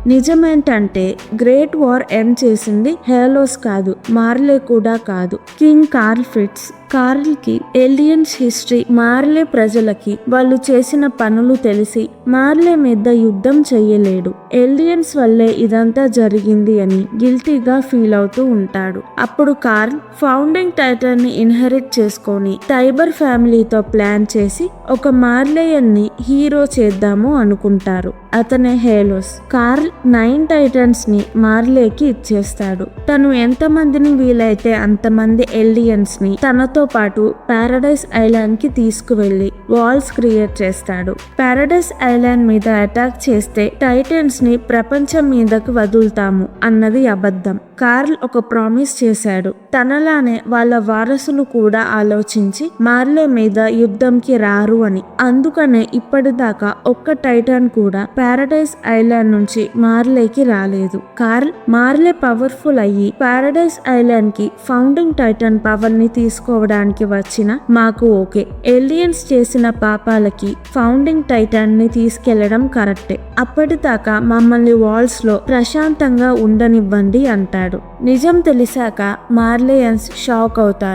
నిజమేంటంటే great war end చేసింది హేలోస్ కాదు, మార్లే కూడా కాదు, కింగ్ కార్ల్ ఫ్రిట్జ్. కార్ల్ కి ఎలియన్స్ హిస్టరీ, మార్లే ప్రజలకి వాళ్ళు చేసిన పనులు తెలిసి మార్లే మీద యుద్ధం చెయ్యలేడు. ఎలియన్స్ వల్లే ఇదంతా జరిగింది అని గిల్టీగా ఫీల్ అవుతూ ఉంటాడు. అప్పుడు కార్ల్ ఫౌండింగ్ టైటన్ ని ఇన్హెరిట్ చేసుకొని టైబర్ ఫ్యామిలీతో ప్లాన్ చేసి ఒక మార్లేయన్ ని హీరో చేద్దాము అనుకుంటారు. అతనే హేలోస్. కార్ల్ 9 టైటన్స్ ని మార్లేకి ఇచ్చేస్తాడు. తను ఎంతమందిని వీలైతే అంతమంది ఎలియన్స్ ని తనతో పాటు పారడైజ్ ఐలాండ్ కి తీసుకువెళ్లి వాల్స్ క్రియేట్ చేస్తాడు. పారడైజ్ ఐలాండ్ మీద అటాక్ చేస్తే టైటన్స్ ని ప్రపంచం మీదకు వదులుతాము అన్నది అబద్ధం. కార్ల్ ఒక ప్రామిస్ చేశాడు. తనలానే వాళ్ళ వారసులు కూడా ఆలోచించి మార్లే మీద యుద్ధంకి రారు అని. అందుకనే ఇప్పటిదాకా ఒక్క టైటాన్ కూడా పారడైజ్ ఐలాండ్ నుంచి మార్లేకి రాలేదు. కార్ల్ మార్లే పవర్ఫుల్ అయ్యి పారడైజ్ ఐలాండ్ కి ఫౌండింగ్ టైటన్ పవర్ ని తీసుకోవడానికి వచ్చిన మాకు ఓకే. ఎలియన్స్ చేసిన పాపాలకి ఫౌండింగ్ టైటన్ ని తీసుకెళ్లడం కరెక్టే. అప్పటిదాకా మమ్మల్ని వాల్స్ లో ప్రశాంతంగా ఉండనివ్వండి అంటాడు. నిజం తెలిసాక మార్లేయన్స్ షాక్ అవుతారు.